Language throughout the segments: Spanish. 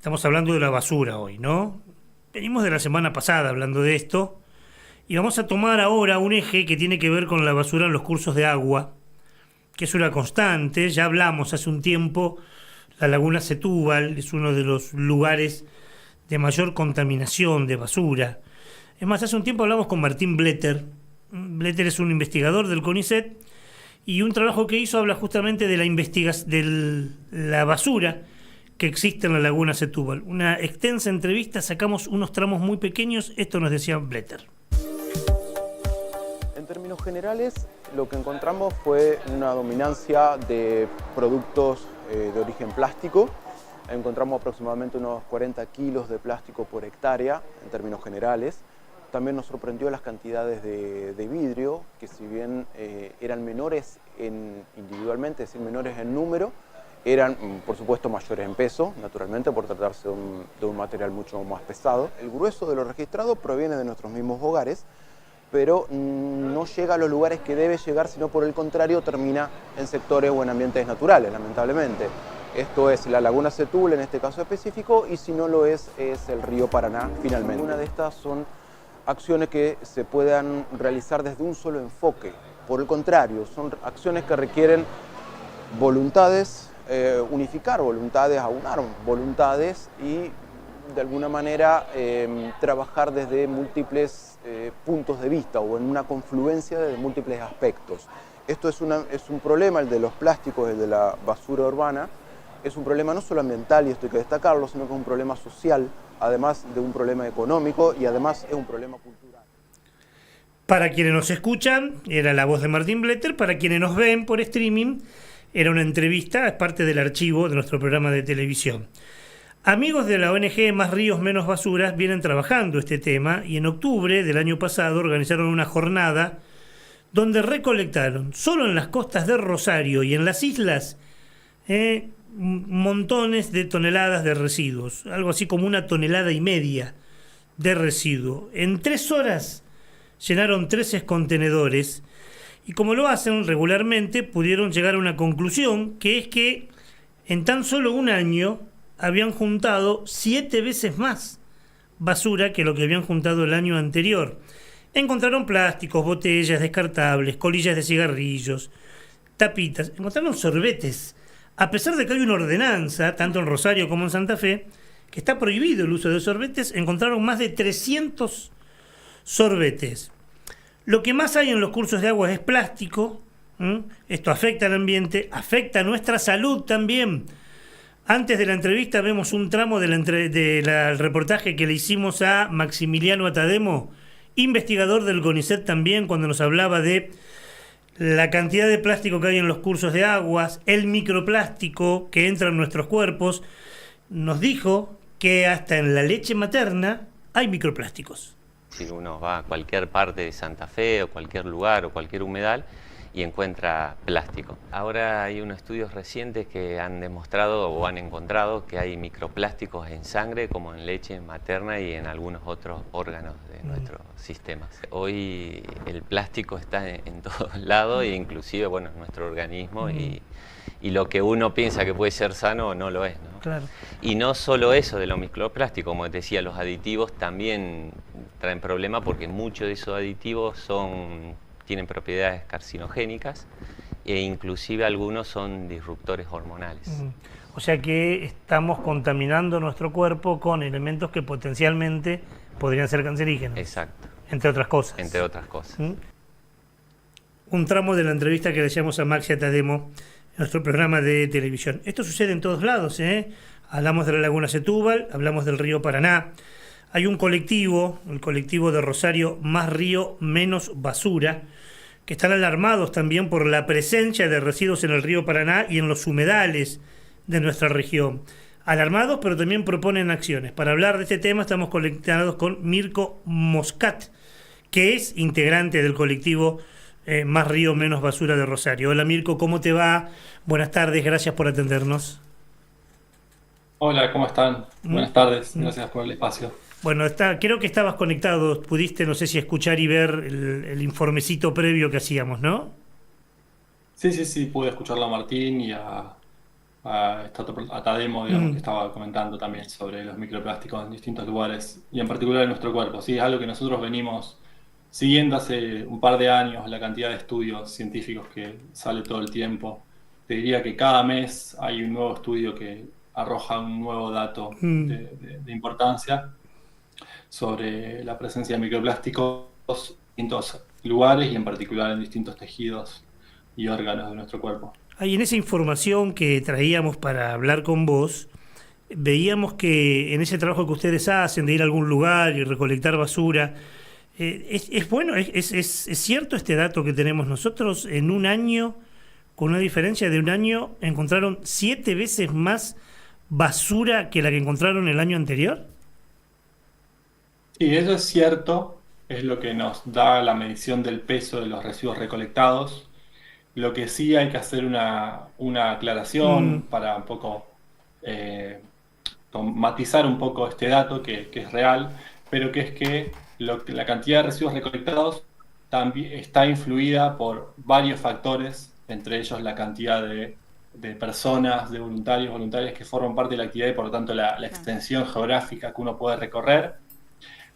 Estamos hablando de la basura hoy, ¿no? Venimos de la semana pasada hablando de esto y vamos a tomar ahora un eje que tiene que ver con la basura en los cursos de agua, que es una constante. Ya hablamos hace un tiempo, la laguna Setúbal es uno de los lugares de mayor contaminación de basura. Es más, hace un tiempo hablamos con Martín Bletter. Bletter es un investigador del CONICET y un trabajo que hizo habla justamente de la basura que existe en la laguna Setúbal. Una extensa entrevista, sacamos unos tramos muy pequeños, esto nos decía Bletter. En términos generales, lo que encontramos fue una dominancia de productos de origen plástico. Encontramos aproximadamente unos 40 kilos de plástico por hectárea, en términos generales. También nos sorprendió las cantidades de vidrio, que si bien eran menores individualmente, es decir, menores en número, eran, por supuesto, mayores en peso, naturalmente, por tratarse de un material mucho más pesado. El grueso de lo registrado proviene de nuestros mismos hogares, pero no llega a los lugares que debe llegar, sino por el contrario termina en sectores o en ambientes naturales, lamentablemente. Esto es la laguna Setúbal en este caso específico, y si no lo es el río Paraná finalmente. Una de estas son acciones que se puedan realizar desde un solo enfoque. Por el contrario, son acciones que requieren voluntades, unificar voluntades, aunar voluntades y de alguna manera trabajar desde múltiples puntos de vista o en una confluencia de múltiples aspectos. Esto es un problema, el de los plásticos, el de la basura urbana, es un problema no solo ambiental, y esto hay que destacarlo, sino que es un problema social, además de un problema económico y además es un problema cultural. Para quienes nos escuchan, era la voz de Martín Bletter. Para quienes nos ven por streaming, era una entrevista, es parte del archivo de nuestro programa de televisión. Amigos de la ONG Más Ríos Menos Basuras vienen trabajando este tema y en octubre del año pasado organizaron una jornada donde recolectaron solo en las costas de Rosario y en las islas montones de toneladas de residuos, algo así como 1,5 toneladas de residuo. En 3 horas llenaron 13 contenedores y, como lo hacen regularmente, pudieron llegar a una conclusión, que es que en tan solo un año habían juntado 7 veces más basura que lo que habían juntado el año anterior. Encontraron plásticos, botellas descartables, colillas de cigarrillos, tapitas, encontraron sorbetes, a pesar de que hay una ordenanza, tanto en Rosario como en Santa Fe, que está prohibido el uso de sorbetes. Encontraron más de 300 sorbetes. Lo que más hay en los cursos de agua es plástico. Esto afecta al ambiente, afecta a nuestra salud también. Antes de la entrevista vemos un tramo del reportaje que le hicimos a Maximiliano Atademo, investigador del CONICET también, cuando nos hablaba de la cantidad de plástico que hay en los cursos de aguas, el microplástico que entra en nuestros cuerpos. Nos dijo que hasta en la leche materna hay microplásticos. Si uno va a cualquier parte de Santa Fe o cualquier lugar o cualquier humedal y encuentra plástico. Ahora hay unos estudios recientes que han demostrado o han encontrado que hay microplásticos en sangre, como en leche materna y en algunos otros órganos de nuestro sistema. Hoy el plástico está en todos lados e inclusive en nuestro organismo y lo que uno piensa que puede ser sano no lo es, ¿no? Claro. Y no solo eso de los microplásticos, como te decía, los aditivos también traen problemas porque muchos de esos aditivos tienen propiedades carcinogénicas e inclusive algunos son disruptores hormonales. O sea que estamos contaminando nuestro cuerpo con elementos que potencialmente podrían ser cancerígenos. Exacto. Entre otras cosas. Entre otras cosas. Un tramo de la entrevista que le hacíamos a Maxi Atademo en nuestro programa de televisión. Esto sucede en todos lados, ¿eh? Hablamos de la laguna Setúbal, hablamos del río Paraná. Hay un colectivo, el colectivo de Rosario, Más Río Menos Basura, que están alarmados también por la presencia de residuos en el río Paraná y en los humedales de nuestra región. Alarmados, pero también proponen acciones. Para hablar de este tema estamos conectados con Mirko Moscat, que es integrante del colectivo Más Río Menos Basura de Rosario. Hola Mirko, ¿cómo te va? Buenas tardes, gracias por atendernos. Hola, ¿cómo están? Buenas tardes, gracias por el espacio. Bueno, creo que estabas conectado, pudiste, no sé si escuchar y ver el informecito previo que hacíamos, ¿no? Sí, pude escucharlo a Martín a Tademo, digamos, que estaba comentando también sobre los microplásticos en distintos lugares y en particular en nuestro cuerpo. Sí, es algo que nosotros venimos siguiendo hace un par de años, la cantidad de estudios científicos que sale todo el tiempo. Te diría que cada mes hay un nuevo estudio que arroja un nuevo dato de importancia sobre la presencia de microplásticos en distintos lugares y en particular en distintos tejidos y órganos de nuestro cuerpo. Ahí en esa información que traíamos para hablar con vos, veíamos que en ese trabajo que ustedes hacen de ir a algún lugar y recolectar basura, es bueno, es cierto este dato que tenemos nosotros. En un año, con una diferencia de un año, encontraron 7 veces más basura que la que encontraron el año anterior. Sí, eso es cierto, es lo que nos da la medición del peso de los residuos recolectados. Lo que sí hay que hacer una aclaración para un poco matizar un poco este dato que es real, pero que es que la cantidad de residuos recolectados también está influida por varios factores, entre ellos la cantidad de personas, de voluntarios, voluntarias que forman parte de la actividad y por lo tanto la extensión geográfica que uno puede recorrer,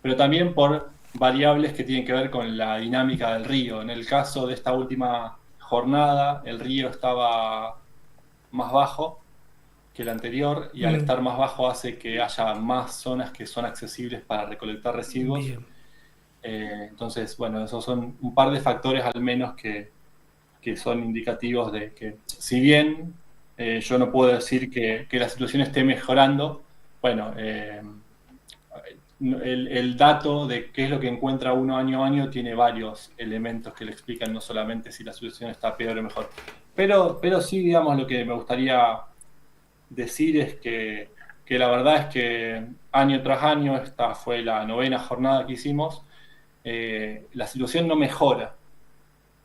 pero también por variables que tienen que ver con la dinámica del río. En el caso de esta última jornada, el río estaba más bajo que el anterior y al estar más bajo hace que haya más zonas que son accesibles para recolectar residuos. Entonces, bueno, esos son un par de factores al menos que son indicativos de que, si bien yo no puedo decir que la situación esté mejorando, bueno, el dato de qué es lo que encuentra uno año a año tiene varios elementos que le explican no solamente si la situación está peor o mejor. Pero sí, digamos, lo que me gustaría decir es que la verdad es que año tras año, esta fue la 9ª jornada que hicimos, la situación no mejora.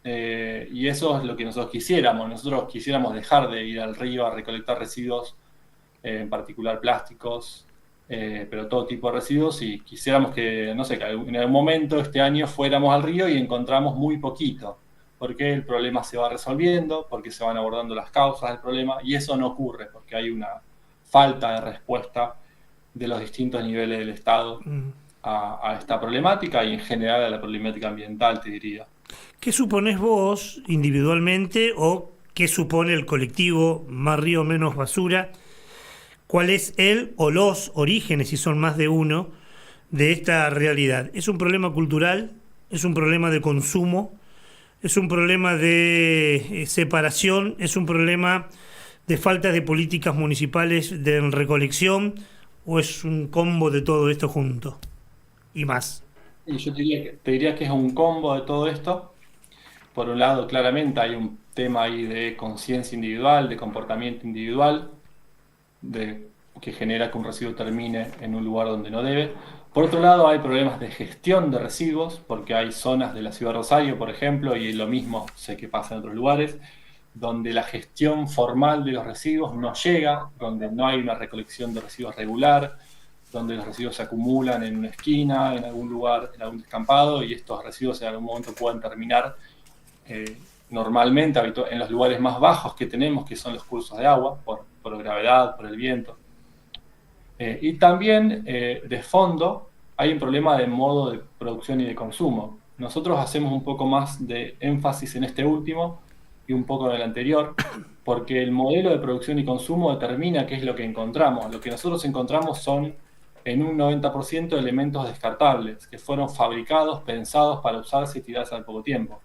Y eso es lo que nosotros quisiéramos. Nosotros quisiéramos dejar de ir al río a recolectar residuos, en particular plásticos, pero todo tipo de residuos, y quisiéramos que, no sé, que en algún momento este año fuéramos al río y encontramos muy poquito, porque el problema se va resolviendo, porque se van abordando las causas del problema, y eso no ocurre, porque hay una falta de respuesta de los distintos niveles del Estado a esta problemática y en general a la problemática ambiental, te diría. ¿Qué suponés vos individualmente o qué supone el colectivo Más Río Menos Basura? ¿Cuál es el o los orígenes, si son más de uno, de esta realidad? ¿Es un problema cultural? ¿Es un problema de consumo? ¿Es un problema de separación? ¿Es un problema de falta de políticas municipales de recolección? ¿O es un combo de todo esto junto? Y más. Y yo te diría que es un combo de todo esto. Por un lado, claramente hay un tema ahí de conciencia individual, de comportamiento individual, que genera que un residuo termine en un lugar donde no debe. Por otro lado, hay problemas de gestión de residuos, porque hay zonas de la ciudad de Rosario, por ejemplo, y lo mismo sé que pasa en otros lugares, donde la gestión formal de los residuos no llega, donde no hay una recolección de residuos regular, donde los residuos se acumulan en una esquina, en algún lugar, en algún descampado, y estos residuos en algún momento pueden terminar normalmente en los lugares más bajos que tenemos, que son los cursos de agua, por gravedad, por el viento. Y también, de fondo, hay un problema de modo de producción y de consumo. Nosotros hacemos un poco más de énfasis en este último y un poco en el anterior, porque el modelo de producción y consumo determina qué es lo que encontramos. Lo que nosotros encontramos son, en un 90%, elementos descartables, que fueron fabricados, pensados para usarse y tirarse al poco tiempo.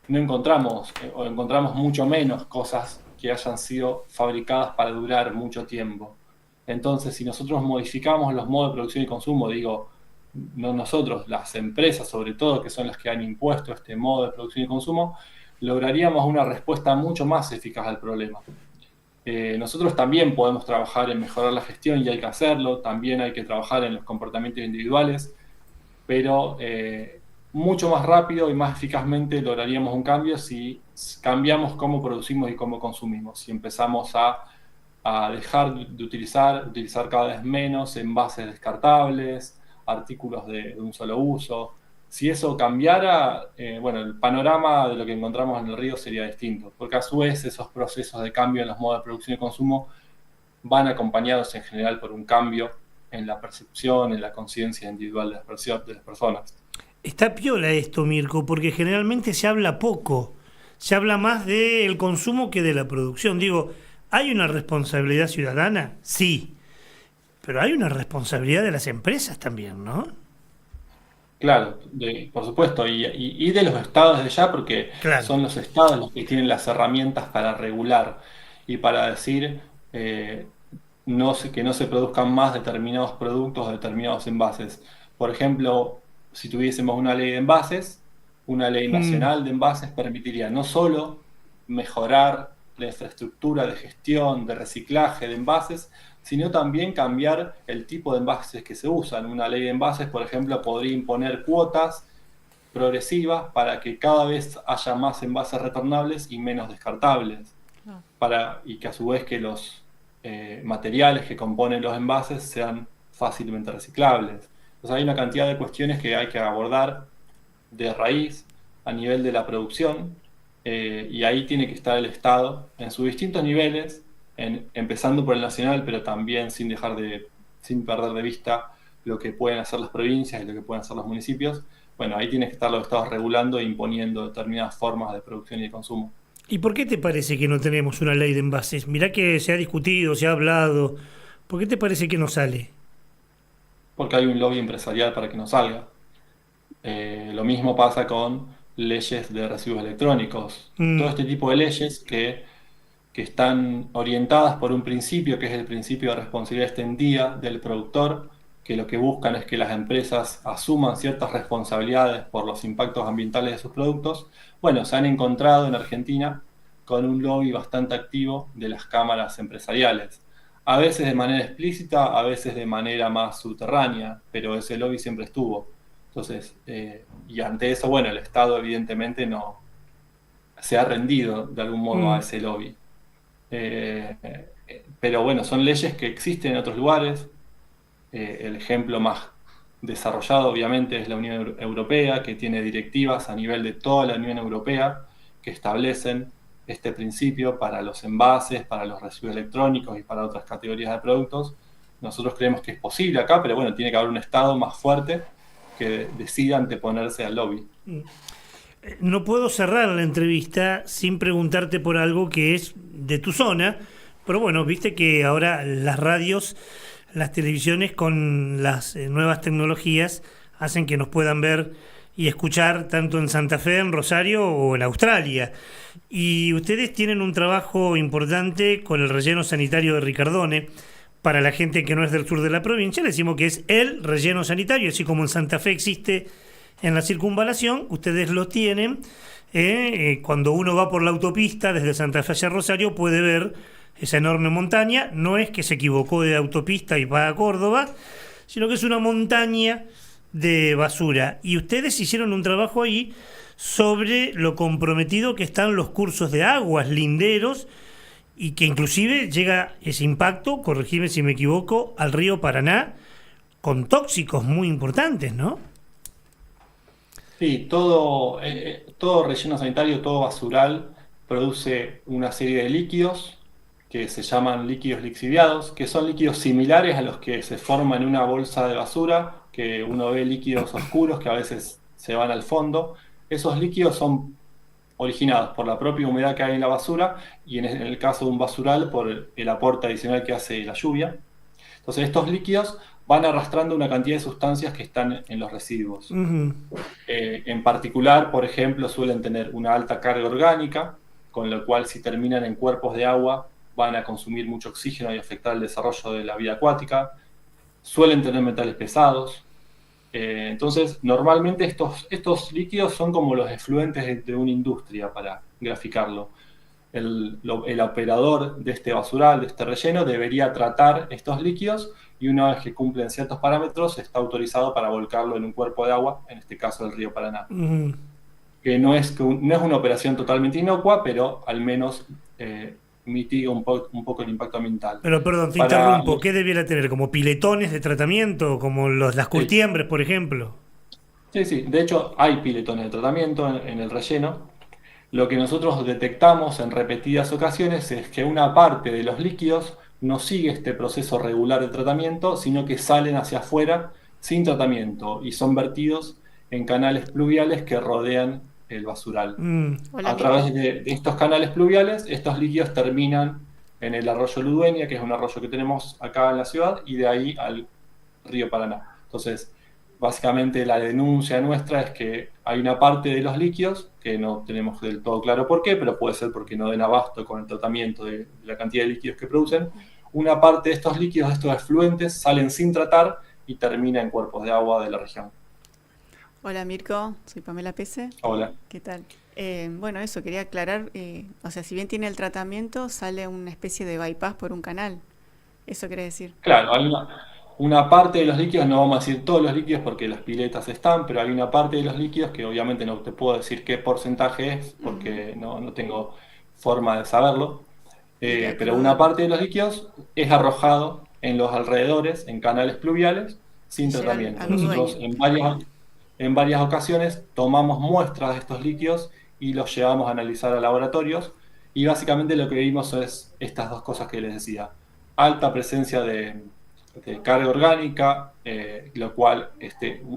No encontramos, o encontramos mucho menos cosas que hayan sido fabricadas para durar mucho tiempo. Entonces, si nosotros modificamos los modos de producción y consumo, digo, no nosotros, las empresas sobre todo, que son las que han impuesto este modo de producción y consumo, lograríamos una respuesta mucho más eficaz al problema. Nosotros también podemos trabajar en mejorar la gestión y hay que hacerlo, también hay que trabajar en los comportamientos individuales, pero mucho más rápido y más eficazmente lograríamos un cambio si cambiamos cómo producimos y cómo consumimos, si empezamos a dejar de utilizar cada vez menos envases descartables, artículos de un solo uso, Si eso cambiara, bueno, el panorama de lo que encontramos en el río sería distinto, porque a su vez esos procesos de cambio en los modos de producción y consumo van acompañados en general por un cambio en la percepción, en la conciencia individual de las personas. Está piola esto, Mirko, porque generalmente se habla poco. Se habla más del consumo que de la producción. Digo, ¿hay una responsabilidad ciudadana? Sí. Pero hay una responsabilidad de las empresas también, ¿no? Claro, por supuesto, y de los estados desde ya, porque Claro. son los estados los que tienen las herramientas para regular y para decir que no se produzcan más determinados productos o determinados envases. Por ejemplo, si tuviésemos una ley de envases, una ley Mm. nacional de envases permitiría no solo mejorar la infraestructura de gestión, de reciclaje de envases, sino también cambiar el tipo de envases que se usan. Una ley de envases, por ejemplo, podría imponer cuotas progresivas para que cada vez haya más envases retornables y menos descartables, y que a su vez que los materiales que componen los envases sean fácilmente reciclables. Entonces hay una cantidad de cuestiones que hay que abordar de raíz a nivel de la producción, y ahí tiene que estar el Estado en sus distintos niveles, empezando por el nacional, pero también sin perder de vista lo que pueden hacer las provincias y lo que pueden hacer los municipios. Bueno, ahí tiene que estar los estados regulando e imponiendo determinadas formas de producción y de consumo. ¿Y por qué te parece que no tenemos una ley de envases? Mirá que se ha discutido, se ha hablado. ¿Por qué te parece que no sale? Porque hay un lobby empresarial para que no salga. Lo mismo pasa con leyes de residuos electrónicos. Todo Mm. este tipo de leyes que están orientadas por un principio, que es el principio de responsabilidad extendida del productor, que lo que buscan es que las empresas asuman ciertas responsabilidades por los impactos ambientales de sus productos. Bueno, se han encontrado en Argentina con un lobby bastante activo de las cámaras empresariales. A veces de manera explícita, a veces de manera más subterránea, pero ese lobby siempre estuvo. Entonces, y ante eso, bueno, el Estado evidentemente no se ha rendido de algún modo a Mm. ese lobby. Eh, pero bueno, son leyes que existen en otros lugares. El ejemplo más desarrollado obviamente es la Unión Europea, que tiene directivas a nivel de toda la Unión Europea que establecen este principio para los envases, para los residuos electrónicos y para otras categorías de productos. Nosotros creemos que es posible acá, pero bueno, tiene que haber un Estado más fuerte que decida anteponerse al lobby. No puedo cerrar la entrevista sin preguntarte por algo que es de tu zona, pero bueno, viste que ahora las radios, las televisiones con las nuevas tecnologías hacen que nos puedan ver y escuchar tanto en Santa Fe, en Rosario o en Australia. Y ustedes tienen un trabajo importante con el relleno sanitario de Ricardone. Para la gente que no es del sur de la provincia, le decimos que es el relleno sanitario, así como en Santa Fe existe en la circunvalación, ustedes lo tienen. Cuando uno va por la autopista desde Santa Fe hacia Rosario puede ver esa enorme montaña. No es que se equivocó de autopista y va a Córdoba, sino que es una montaña de basura. Y ustedes hicieron un trabajo ahí sobre lo comprometido que están los cursos de aguas linderos y que inclusive llega ese impacto, corregime si me equivoco, al río Paraná con tóxicos muy importantes, ¿no? Sí, todo relleno sanitario, todo basural, produce una serie de líquidos que se llaman líquidos lixiviados, que son líquidos similares a los que se forman en una bolsa de basura, que uno ve líquidos oscuros que a veces se van al fondo. Esos líquidos son originados por la propia humedad que hay en la basura y en el caso de un basural por el aporte adicional que hace la lluvia. Entonces estos líquidos van arrastrando una cantidad de sustancias que están en los residuos. Uh-huh. En particular, por ejemplo, suelen tener una alta carga orgánica, con lo cual si terminan en cuerpos de agua van a consumir mucho oxígeno y afectar el desarrollo de la vida acuática. Suelen tener metales pesados. Entonces, normalmente estos líquidos son como los efluentes de una industria, para graficarlo. El operador de este basural, de este relleno, debería tratar estos líquidos y una vez que cumplen ciertos parámetros está autorizado para volcarlo en un cuerpo de agua, en este caso el río Paraná. Uh-huh. Que no es una operación totalmente inocua, pero al menos mitiga un poco el impacto ambiental. Pero perdón, te interrumpo. ¿Qué debiera tener? ¿Como piletones de tratamiento? ¿Como las curtiembres, por ejemplo? Sí, sí. De hecho, hay piletones de tratamiento en el relleno. Lo que nosotros detectamos en repetidas ocasiones es que una parte de los líquidos no sigue este proceso regular de tratamiento, sino que salen hacia afuera sin tratamiento y son vertidos en canales pluviales que rodean el basural. Hola, A Mirko. través de estos canales pluviales, estos líquidos terminan en el arroyo Ludueña, que es un arroyo que tenemos acá en la ciudad, y de ahí al río Paraná. Entonces, básicamente la denuncia nuestra es que hay una parte de los líquidos, que no tenemos del todo claro por qué, pero puede ser porque no den abasto con el tratamiento de la cantidad de líquidos que producen. Una parte de estos líquidos, de estos efluentes, salen sin tratar y termina en cuerpos de agua de la región. Hola, Mirko. Soy Pamela Pese. Hola. ¿Qué tal? Bueno, eso, quería aclarar. O sea, si bien tiene el tratamiento, sale una especie de bypass por un canal. ¿Eso quiere decir? Claro, hay una parte de los líquidos, no vamos a decir todos los líquidos porque las piletas están, pero hay una parte de los líquidos que obviamente no te puedo decir qué porcentaje es porque no tengo forma de saberlo, Iría pero crudo. una parte de los líquidos es arrojado en los alrededores, en canales pluviales, sin Y llega tratamiento. al Nosotros dueño. en varias ocasiones tomamos muestras de estos líquidos y los llevamos a analizar a laboratorios y básicamente lo que vimos es estas dos cosas que les decía. Alta presencia de carga orgánica, lo cual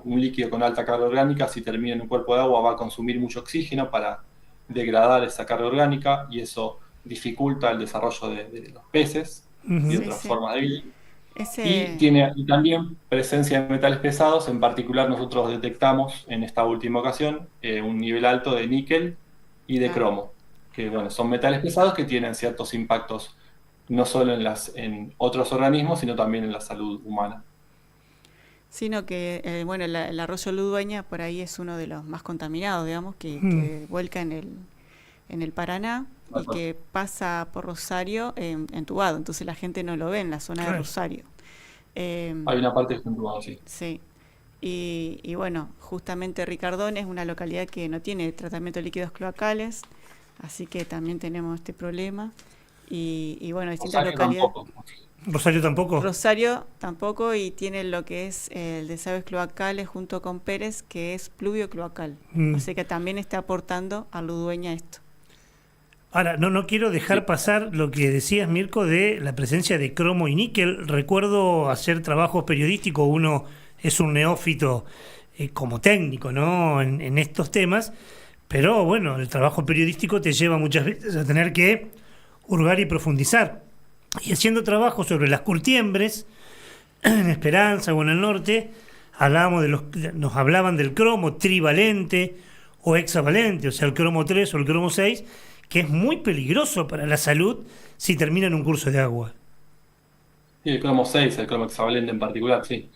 un líquido con alta carga orgánica, si termina en un cuerpo de agua, va a consumir mucho oxígeno para degradar esa carga orgánica y eso dificulta el desarrollo de los peces y Ujú. Sí, otras sí. formas de vida. Y Ese. tiene también presencia de metales pesados, en particular nosotros detectamos en esta última ocasión un nivel alto de níquel y de Claro. cromo, que bueno, son metales pesados que tienen ciertos impactos no solo en otros organismos, sino también en la salud humana. Sino que, bueno, el arroyo Ludueña por ahí es uno de los más contaminados, digamos, Mm. que vuelca en el Paraná y que pasa por Rosario entubado. Entonces la gente no lo ve en la zona de Claro. Rosario. Eh, Hay una parte que está sí. sí. Y bueno, justamente Ricardón es una localidad que no tiene tratamiento de líquidos cloacales, así que también tenemos este problema. Y bueno, distintas Rosario localidades. tampoco. Rosario tampoco. Rosario tampoco, y tiene lo que es el desagües cloacales junto con Pérez, que es pluvio cloacal. Mm. Así que también está aportando a Ludueña esto. Ahora, no quiero dejar Sí. pasar lo que decías, Mirko, de la presencia de cromo y níquel. Recuerdo hacer trabajos periodísticos, uno es un neófito como técnico, ¿no? En estos temas, pero bueno, el trabajo periodístico te lleva muchas veces a tener que hurgar y profundizar. Y haciendo trabajos sobre las curtiembres, en Esperanza o en el norte, nos hablaban del cromo trivalente o hexavalente, o sea, el cromo 3 o el cromo 6, que es muy peligroso para la salud si termina en un curso de agua. Sí, el cromo 6, el cromo hexavalente en particular, sí.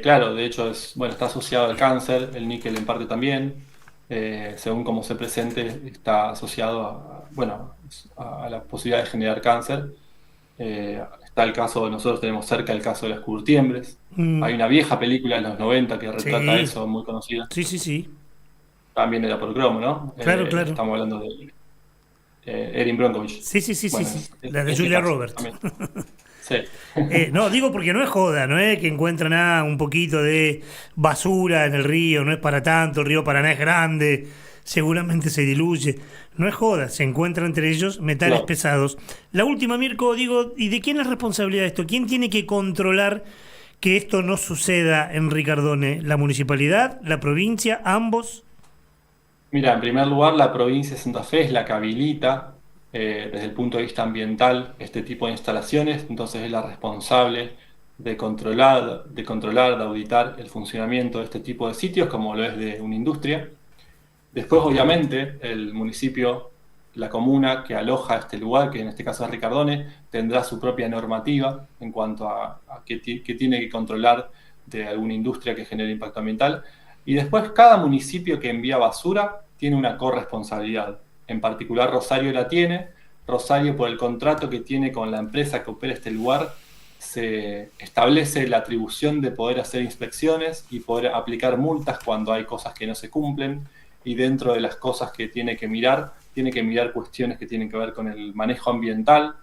Claro, de hecho está asociado al cáncer, el níquel en parte también. Según cómo se presente, está asociado a la posibilidad de generar cáncer. Está el caso, nosotros tenemos cerca el caso de las curtiembres. Mm. Hay una vieja película de los 90 que retrata Sí. eso, muy conocida. Sí. También era por cromo, ¿no? Claro. Estamos hablando de Erin Brockovich. Sí. Bueno, La de este Julia caso Roberts. también. Sí. No, digo porque no es joda, no es que encuentran un poquito de basura en el río, no es para tanto, el río Paraná es grande, seguramente se diluye. No es joda, se encuentran entre ellos metales No. pesados. La última, Mirko, digo, ¿y de quién es responsabilidad esto? ¿Quién tiene que controlar que esto no suceda en Ricardone? ¿La municipalidad, la provincia, ambos? Mira, en primer lugar, la provincia de Santa Fe es la que habilita desde el punto de vista ambiental este tipo de instalaciones, entonces es la responsable de controlar, de auditar el funcionamiento de este tipo de sitios, como lo es de una industria. Después, obviamente, el municipio, la comuna que aloja este lugar, que en este caso es Ricardone, tendrá su propia normativa en cuanto a qué tiene que controlar de alguna industria que genere impacto ambiental. Y después, cada municipio que envía basura tiene una corresponsabilidad. En particular, Rosario la tiene. Rosario, por el contrato que tiene con la empresa que opera este lugar, se establece la atribución de poder hacer inspecciones y poder aplicar multas cuando hay cosas que no se cumplen. Y dentro de las cosas que tiene que mirar cuestiones que tienen que ver con el manejo ambiental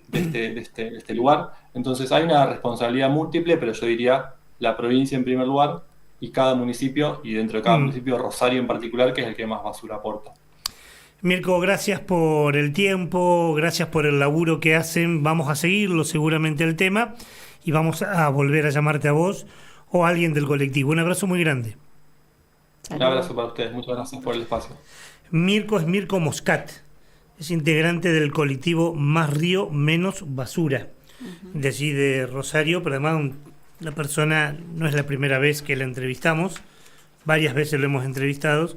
de este lugar. Entonces hay una responsabilidad múltiple, pero yo diría la provincia en primer lugar, y cada municipio, y dentro de cada municipio Rosario en particular, que es el que más basura aporta. Mirko, gracias por el tiempo, gracias por el laburo que hacen. Vamos a seguirlo seguramente el tema y vamos a volver a llamarte a vos o a alguien del colectivo. Un abrazo muy grande. Un abrazo para ustedes, muchas gracias por el espacio. Mirko es Mirko Moscat, es integrante del colectivo Más Río Menos Basura, de allí de Rosario, pero además la persona, no es la primera vez que la entrevistamos, varias veces lo hemos entrevistado,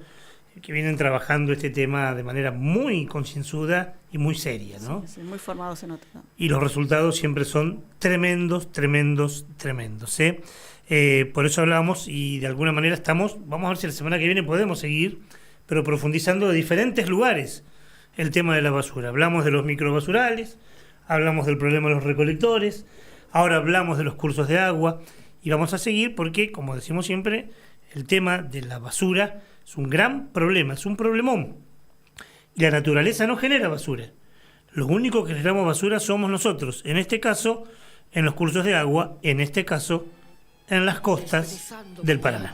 que vienen trabajando este tema de manera muy concienzuda y muy seria, ¿no? Sí, muy formados en otro. Y los resultados siempre son tremendos, tremendos, tremendos, ¿eh? Por eso hablamos y de alguna manera vamos a ver si la semana que viene podemos seguir, pero profundizando de diferentes lugares el tema de la basura. Hablamos de los microbasurales, hablamos del problema de los recolectores, ahora hablamos de los cursos de agua y vamos a seguir porque, como decimos siempre, el tema de la basura es un gran problema, es un problemón. Y la naturaleza no genera basura. Los únicos que generamos basura somos nosotros. En este caso, en los cursos de agua, en este caso, en las costas del Paraná.